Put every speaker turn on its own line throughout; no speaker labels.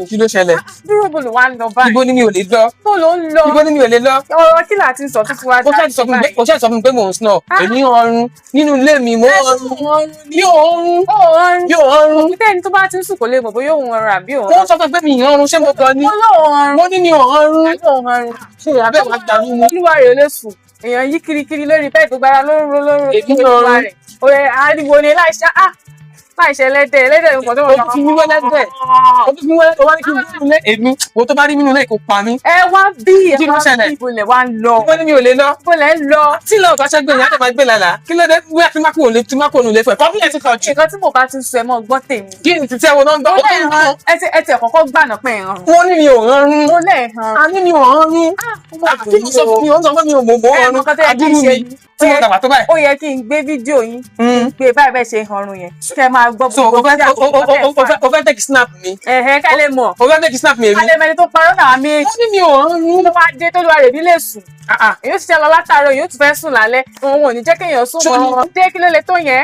Kí ló ṣẹlẹ̀?
Dúró bó ló wá ń lọ báyìí.
Ibo ni mi ò lè lọ.
Bó ló ń lọ.
Ibo ni mi ò lè lọ.
Ọ̀rọ̀ kí là ti sọ títí wá.
Ó ṣe sọ fún mi pé mò ń snore. Èmi ọrùn nínú ilé mi mo ọrùn. Yóò ọrùn.
Tẹ́ni tó bá ti ń sùn kò lè mọ̀ bóyá òun ọrùn àbí òun.
Wọ́n sọ fún mi pé mi ì ọrùn ṣé mo kọ ni. Mo ní mi ò ọrùn. Ṣé abẹ́ wa gbà mí ni?
Olúwa rẹ̀ lè sùn. Èèyàn yí kirikiri lórí bẹ́ẹ̀ tó gbára lóró.
Èmi ọrùn.
Òye ariwo ni láìṣe ẹlẹ́dẹ̀ nǹkan tó wọ́n
sọ. O tún fi wẹ́lẹ́ bẹ́ẹ̀. O tún fi wẹ́lẹ́ tó wá ní kí n nínú ilé èmi. Wo tó bá rí nínú ilé kò pa mí.
Ẹ wá bí
Kí ló ṣẹlẹ̀?
Ibo lẹ̀ wá ń lọ.
Ibo ni mi ò lè lọ.
Ibo lẹ̀ ń lọ.
Tí lọ́ọ̀ bá ṣẹ́gbẹ́ ìyá tó máa gbé lálàá. Kí ló dé wíwá tí má kò lè fún ẹ̀. Pọ́pílẹ̀ ti kọ̀ jù.
Nǹkan tí mo bá ti sọ ẹ mọ́ gbọ́ tèmi.
Kí ni títí ẹ̀wọ̀n náà ń gbọ́?
Ẹ ti ẹ̀kọ́kọ́ gbànà pé ẹ̀hàn.
Wọ́n ní mi ò rọrùn.
Mo lẹ̀ hàn.
A ní mi ò rọrùn. Kí ló sọ fún mi? Ó ń sọ fún mi ò mọ̀ rọrùn. Adúrú mi tí mo dàgbà tó báyìí.
Ó yẹ kí n gbé fídíò yín. Gbé báyìí bẹ́ẹ̀ ṣe hànrun yẹn. Kẹ́ máa gbọ́
gbogbo o fẹ́ take snap mi.
Ká lè mọ̀.
O fẹ́ take snap mi èmi.
Ká lè mẹ́ni tó parọ́ náà méjì.
Wọ́n ní mi ò rọrùn.
Ló máa dé tó lọ́wọ́ rẹ̀ bí lè sùn. Èyí ó ti ṣe lọ látàárọ̀, yóò tún fẹ́ sùn lálẹ́. Òun ò ní jẹ́ kéèyàn sùn mọ́. Dé kí ló lè tó yẹn?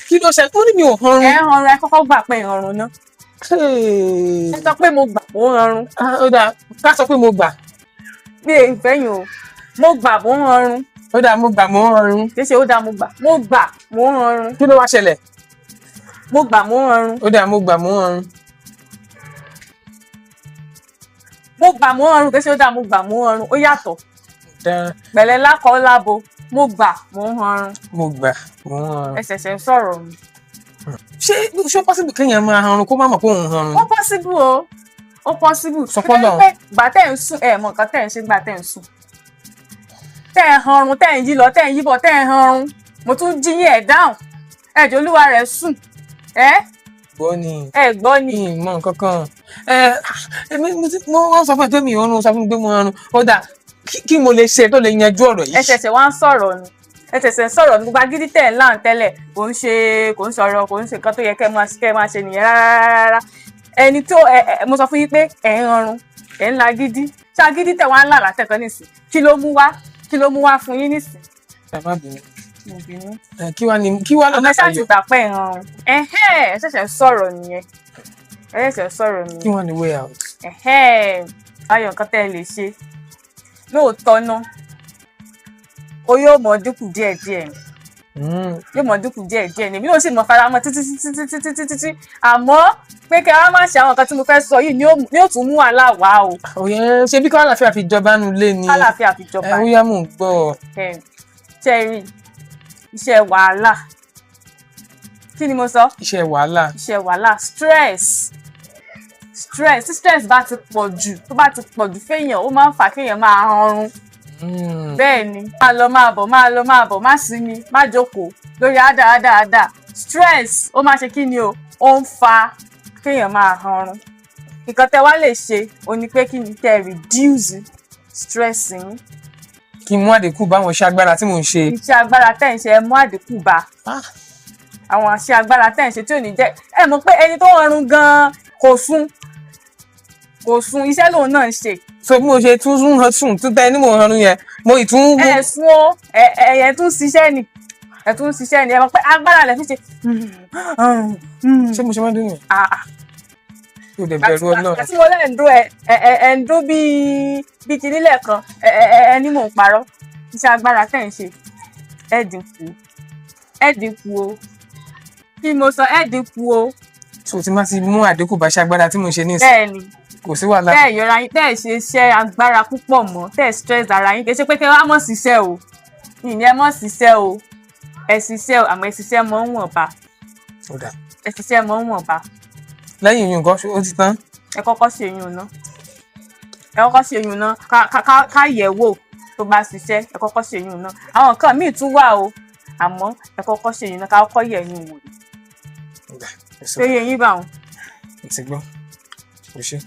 Kí ló ṣe? Wọ́n ní mi ò rọrùn.
Ẹ hànrun, ẹ kọ́kọ́ gbà pé ìhànrun náà. Ẹ sọ pé mo gbà mo hànrun.
Ó dáa, ká sọ pé mo gbà.
Bí ìfẹ́ yìí o, mo gbà mo hànrun.
Ó dáa, mo gbà mo hànrun.
Kì í ṣe ó dáa mo gbà mo hànrun.
Kí ló wá ṣẹlẹ̀?
Mo gbà mo hànrun.
Ó dáa, mo gbà mo hànrun.
Mo gbà mo hànrun, kì í ṣe ó dáa mo gbà mo hànrun. Ó yàtọ̀. Pẹ̀lẹ́ lákọ̀ọ́ lábo, mo gbà mo hànrun.
Mo gbà mo hànrun.
Ẹ ṣẹ̀ṣẹ̀ ń sọ̀rọ̀ mi.
Ṣé possible kéèyàn máa hànrun kó má mọ̀ pé òun hànrun?
Ó possible o. Ó possible.
Sọpọ́lọ̀.
Gbà tẹ́ ń sùn, mọ̀ nǹkan tẹ́ ń ṣe gbà tẹ́ ń sùn. Tẹ́ ẹ̀ hànrun, tẹ́ ẹ̀ yí lọ, tẹ́ ẹ̀ yí bọ̀, tẹ́ ẹ̀ hànrun. Mo tún jí yín ẹ̀ dáhùn. Ẹ̀jọ̀ olúwa rẹ̀ sùn.
Gbọ́ ni.
Ẹ gbọ́ ni.
Ìmọ̀ nǹkan kan. Wọ́n sọ fún ẹ pé mi ò rọrùn, sọ fún mi pé mo rọrùn. Ó dáa, kí mo lè ṣe tó lè yanjú ọ̀rọ̀ yìí?
Ẹ ṣẹ̀ṣẹ̀ wá ń sọ̀rọ̀ ni. Ẹ ṣẹ̀ṣẹ̀ ń sọ̀rọ̀ ní gbogbo agídí tẹ̀ ń là ń tẹ́lẹ̀. Kò ń sọ̀rọ̀, kò ń ṣe nǹkan tó yẹ kẹ́ máa ṣe nìyẹn rárá. Ẹni tó mo sọ fún yín pé ẹ̀ ń hànrun, ẹ̀ ń la gidi. Ṣé agídí tẹ̀ wá ń là látẹ̀kọ́ nísìn? Kí ló mú wá fún yín nísìn?
Ẹ má bínú. Kí wá lọ́nà
ọmọ ṣáà ti gbà pẹ́ ìhànrun. Ẹ ṣẹ̀ṣẹ̀ sọ̀rọ̀ nìyẹn.
Kí wá ní way out?
Ayọ̀ nǹkan tẹ́ ẹ lè ṣe. Lóòótọ́ náà, ó yóò mọ dínkù díẹ̀díẹ̀ ni. Yóò mọ dínkù díẹ̀díẹ̀ ni. Èmi náà sì mọ faramọ́ títí. Àmọ́ pé kí a má ṣe àwọn nǹkan tí mo fẹ́ sọ yìí ni yóò tún mú wàhálà wá o.
Òye ṣe bí kálàfíà fi jọba nulẹ̀ ni.
Kálàfíà fi jọba.
Ó yá mò ń gbọ́.
Cherry. Iṣẹ́ wàhálà. Kí ni mo sọ?
Iṣẹ́ wàhálà.
Iṣẹ́ wàhálà. Stress. Tí stress bá ti pọ̀ jù, tó bá ti pọ̀ jù fẹ́yàn, ó máa ń fà kéèyàn máa hànrun. Bẹ́ẹ̀ ni, máa bọ̀, má sinmi, má jókòó lórí àdá. Stress ó máa ṣe kí ni o? Ó ń fa kéèyàn máa hànrun. Nǹkan tẹ́ wá lè ṣe, ó ní pé kí ni tẹ́ reduce stress yín.
Kí n mú àdínkù bá àwọn iṣẹ́ agbára tí mò ń ṣe.
Iṣẹ́ agbára tẹ́ ń ṣe, ẹ mú àdínkù bá. Àwọn iṣẹ́ agbára tẹ́ ń ṣe tí ò ní jẹ́. Ẹ mọ̀ pé ẹni tó hànrun gan-an kò sùn, iṣẹ́ lòun náà ń ṣe.
So bí mo ṣe sùn tún tẹ́ ní mò ń hànrun yẹn, mo ì tún.
Ẹ sùn o, ẹ̀yẹ tún ṣiṣẹ́ ni. Ẹ mọ̀ pé agbára rẹ̀ fi ṣe.
Ṣé mo ṣe máa ń dún yẹn? Yóò dẹ̀ bẹ̀rù Ọlọ́run.
Àti mo lẹ́ ń dún ẹ̀ ń dún bí kinní lẹ́ẹ̀kan ẹni mò ń parọ́. Iṣẹ́ agbára tẹ̀ ń ṣe ẹ dínkù o. Kí mo sọ ẹ dínkù o.
So tí má ti mú àdínkù bá iṣẹ́ agbára tí mò ń ṣe nísìnyí.
Bẹ́ẹ̀ni.
Kò sí wàhálà.
Tẹ́ ẹ̀ yọra yín, tẹ́ ẹ̀ ṣe iṣẹ́ agbára púpọ̀ mọ́, tẹ́ ẹ̀ stress ara yín. Kì í ṣe pé kẹ́ wá mọ̀ ṣiṣẹ́ o. Ìyẹn mọ̀ ṣiṣẹ́ o. Ẹ ṣiṣẹ́ o, àmọ́ ẹ ṣiṣẹ́ mọ́ ń wọ̀nba.
Ó dáa.
Ẹ ṣiṣẹ́ mọ́ ń wọ̀nba.
Lẹ́yìn ìyún nǹkan ó ti tán.
Ẹ kọ́kọ́ ṣe ìyún náà. Ká yẹ̀ wò tó bá ṣiṣẹ́. Ẹ kọ́kọ́ ṣe ìyún náà. Àwọn nǹkan míì tún wà o, àmọ́ ẹ kọ́kọ́ ṣe ìyún náà, ká kọ́kọ́ yẹ̀ ìyún wò. Ṣé yẹ yín bá wọn?
Mo ti gbọ́. Kò ṣe.